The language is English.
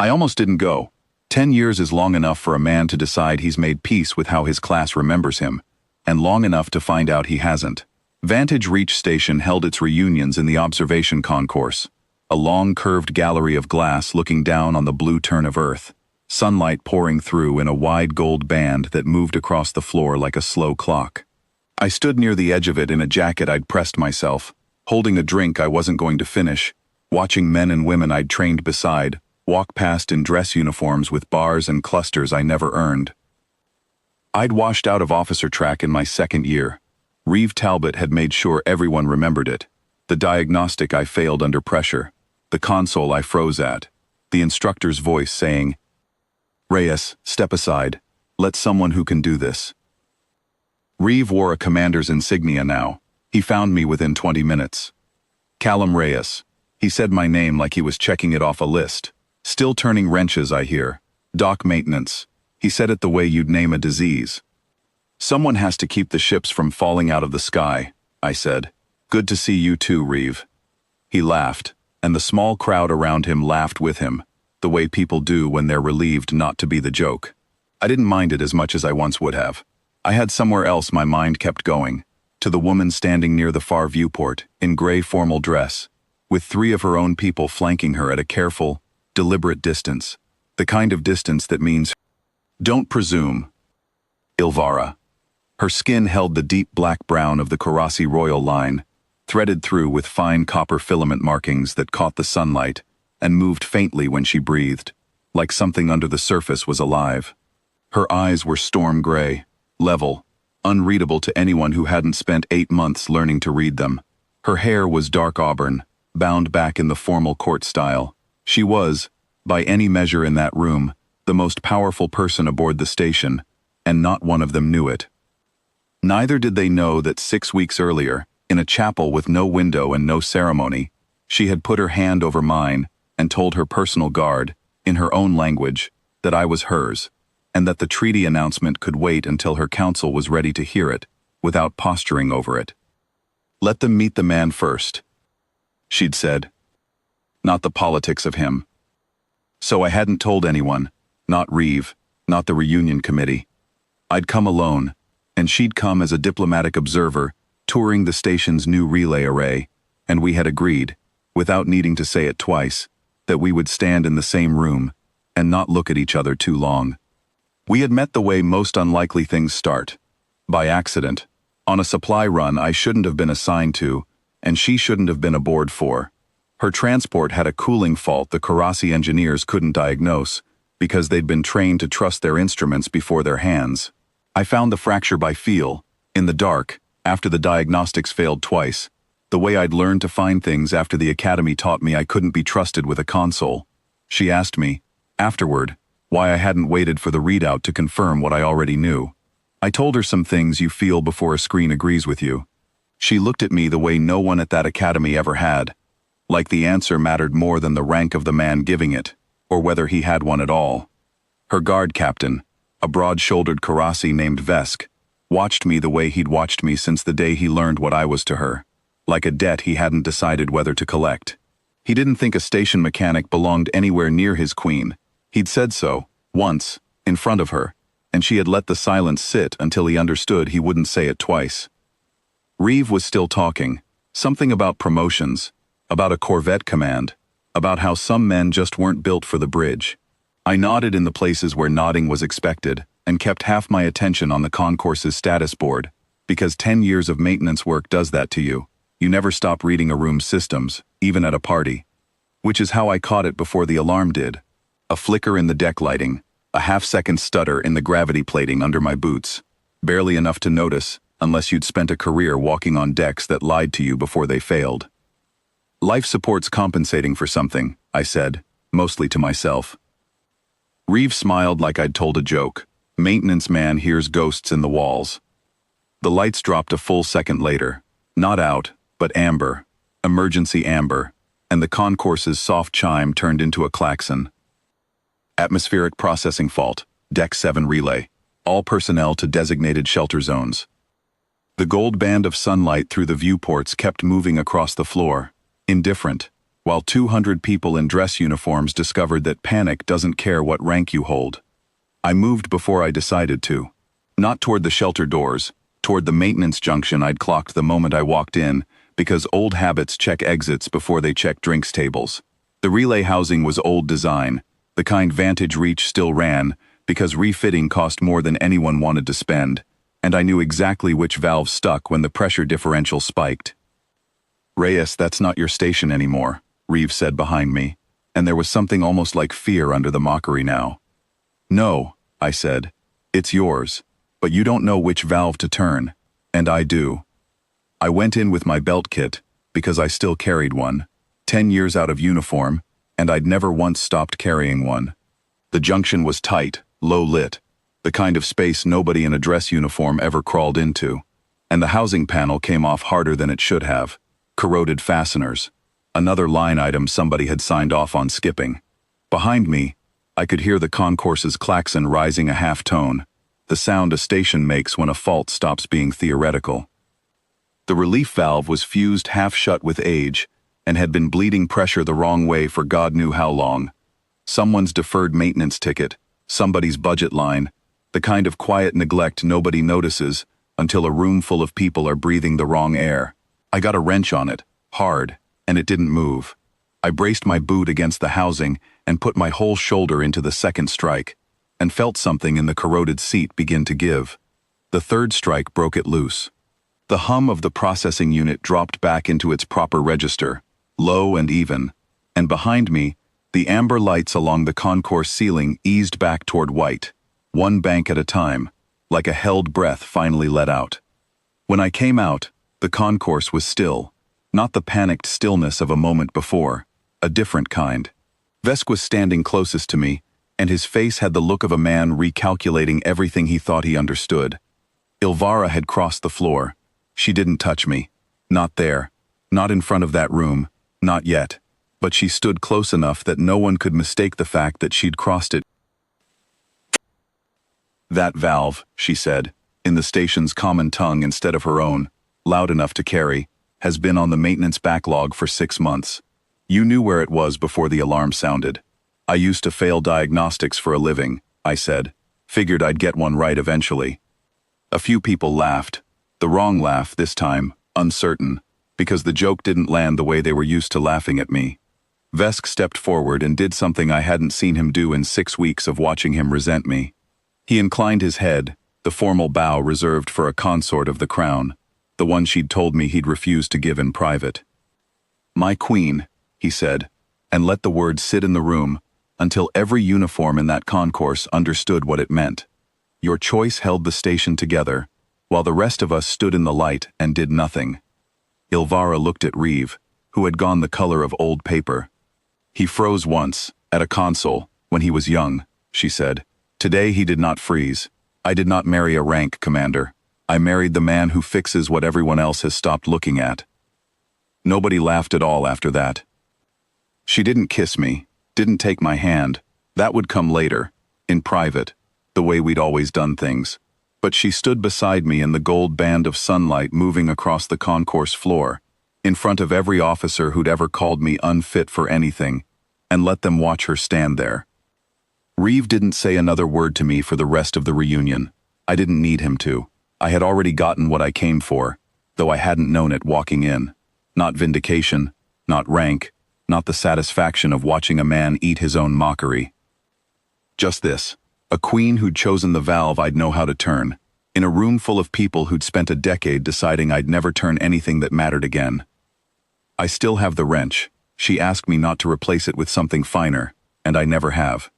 I almost didn't go. 10 years is long enough for a man to decide he's made peace with how his class remembers him, and long enough to find out he hasn't. Vantage Reach Station held its reunions in the observation concourse, a long curved gallery of glass looking down on the blue turn of Earth, sunlight pouring through in a wide gold band that moved across the floor like a slow clock. I stood near the edge of it in a jacket I'd pressed myself, holding a drink I wasn't going to finish, watching men and women I'd trained beside walk past in dress uniforms with bars and clusters I never earned. I'd washed out of officer track in my second year. Reeve Talbot had made sure everyone remembered it. The diagnostic I failed under pressure, the console I froze at, the instructor's voice saying, "Reyes, step aside. Let someone who can do this." Reeve wore a commander's insignia now. He found me within 20 minutes. "Callum Reyes." He said my name like he was checking it off a list. "Still turning wrenches, I hear. Dock maintenance." He said it the way you'd name a disease. "Someone has to keep the ships from falling out of the sky," I said. "Good to see you too, Reeve." He laughed, and the small crowd around him laughed with him, the way people do when they're relieved not to be the joke. I didn't mind it as much as I once would have. I had somewhere else my mind kept going, to the woman standing near the far viewport, in gray formal dress, with 3 of her own people flanking her at a careful, deliberate distance, the kind of distance that means, "Don't presume." Ilvara. Her skin held the deep black brown of the Karasi royal line, threaded through with fine copper filament markings that caught the sunlight and moved faintly when she breathed, like something under the surface was alive. Her eyes were storm gray, level, unreadable to anyone who hadn't spent 8 months learning to read them. Her hair was dark auburn, bound back in the formal court style. She was, by any measure in that room, the most powerful person aboard the station, and not one of them knew it. Neither did they know that 6 weeks earlier, in a chapel with no window and no ceremony, she had put her hand over mine and told her personal guard, in her own language, that I was hers, and that the treaty announcement could wait until her council was ready to hear it, without posturing over it. "Let them meet the man first," she'd said. "Not the politics of him." So I hadn't told anyone, not Reeve, not the reunion committee. I'd come alone, and she'd come as a diplomatic observer, touring the station's new relay array, and we had agreed, without needing to say it twice, that we would stand in the same room and not look at each other too long. We had met the way most unlikely things start, by accident, on a supply run I shouldn't have been assigned to, and she shouldn't have been aboard for. Her transport had a cooling fault the Karasi engineers couldn't diagnose, because they'd been trained to trust their instruments before their hands. I found the fracture by feel, in the dark, after the diagnostics failed twice, the way I'd learned to find things after the academy taught me I couldn't be trusted with a console. She asked me, afterward, why I hadn't waited for the readout to confirm what I already knew. I told her some things you feel before a screen agrees with you. She looked at me the way no one at that academy ever had, like the answer mattered more than the rank of the man giving it, or whether he had one at all. Her guard captain, a broad-shouldered Karasi named Vesk, watched me the way he'd watched me since the day he learned what I was to her, like a debt he hadn't decided whether to collect. He didn't think a station mechanic belonged anywhere near his queen. He'd said so, once, in front of her, and she had let the silence sit until he understood he wouldn't say it twice. Reeve was still talking, something about promotions, about a corvette command, about how some men just weren't built for the bridge. I nodded in the places where nodding was expected, and kept half my attention on the concourse's status board, because 10 years of maintenance work does that to you. You never stop reading a room's systems, even at a party. Which is how I caught it before the alarm did. A flicker in the deck lighting, a half-second stutter in the gravity plating under my boots. Barely enough to notice, unless you'd spent a career walking on decks that lied to you before they failed. Life support's compensating for something, I said, mostly to myself. Reeve smiled like I'd told a joke. Maintenance man hears ghosts in the walls. The lights dropped a full second later. Not out, but amber. Emergency amber. And the concourse's soft chime turned into a klaxon. Atmospheric processing fault. Deck 7 relay. All personnel to designated shelter zones. The gold band of sunlight through the viewports kept moving across the floor. Indifferent. while 200 people in dress uniforms discovered that panic doesn't care what rank you hold. I moved before I decided to. Not toward the shelter doors, toward the maintenance junction I'd clocked the moment I walked in, because old habits check exits before they check drinks tables. The relay housing was old design, the kind Vantage Reach still ran, because refitting cost more than anyone wanted to spend, and I knew exactly which valve stuck when the pressure differential spiked. "Reyes, that's not your station anymore," Reeve said behind me, and there was something almost like fear under the mockery now. "No," I said, "it's yours, but you don't know which valve to turn, and I do." I went in with my belt kit, because I still carried one, 10 years out of uniform, and I'd never once stopped carrying one. The junction was tight, low-lit, the kind of space nobody in a dress uniform ever crawled into, and the housing panel came off harder than it should have. Corroded fasteners. Another line item somebody had signed off on skipping. Behind me, I could hear the concourse's klaxon rising a half tone, the sound a station makes when a fault stops being theoretical. The relief valve was fused half shut with age, and had been bleeding pressure the wrong way for God knew how long. Someone's deferred maintenance ticket, somebody's budget line, the kind of quiet neglect nobody notices until a room full of people are breathing the wrong air. I got a wrench on it, hard, and it didn't move. I braced my boot against the housing and put my whole shoulder into the second strike, and felt something in the corroded seat begin to give. The third strike broke it loose. The hum of the processing unit dropped back into its proper register, low and even, and behind me, the amber lights along the concourse ceiling eased back toward white, one bank at a time, like a held breath finally let out. When I came out, the concourse was still, not the panicked stillness of a moment before, a different kind. Vesk was standing closest to me, and his face had the look of a man recalculating everything he thought he understood. Ilvara had crossed the floor. She didn't touch me. Not there. Not in front of that room. Not yet. But she stood close enough that no one could mistake the fact that she'd crossed it. "That valve," she said, in the station's common tongue instead of her own, loud enough to carry, "has been on the maintenance backlog for 6 months. You knew where it was before the alarm sounded." "I used to fail diagnostics for a living," I said. "Figured I'd get one right eventually." A few people laughed. The wrong laugh this time, uncertain, because the joke didn't land the way they were used to laughing at me. Vesk stepped forward and did something I hadn't seen him do in 6 weeks of watching him resent me. He inclined his head, the formal bow reserved for a consort of the crown, the one she'd told me he'd refused to give in private. "My queen," he said, and let the words sit in the room until every uniform in that concourse understood what it meant. Your choice held the station together, while the rest of us stood in the light and did nothing. Ilvara looked at Reeve, who had gone the color of old paper. "He froze once, at a console, when he was young," she said. "Today he did not freeze. I did not marry a rank, Commander. I married the man who fixes what everyone else has stopped looking at." Nobody laughed at all after that. She didn't kiss me, didn't take my hand. That would come later, in private, the way we'd always done things. But she stood beside me in the gold band of sunlight moving across the concourse floor, in front of every officer who'd ever called me unfit for anything, and let them watch her stand there. Reeve didn't say another word to me for the rest of the reunion. I didn't need him to. I had already gotten what I came for, though I hadn't known it walking in. Not vindication, not rank, not the satisfaction of watching a man eat his own mockery. Just this, a queen who'd chosen the valve I'd know how to turn, in a room full of people who'd spent a decade deciding I'd never turn anything that mattered again. "I still have the wrench. She asked me not to replace it with something finer, and I never have."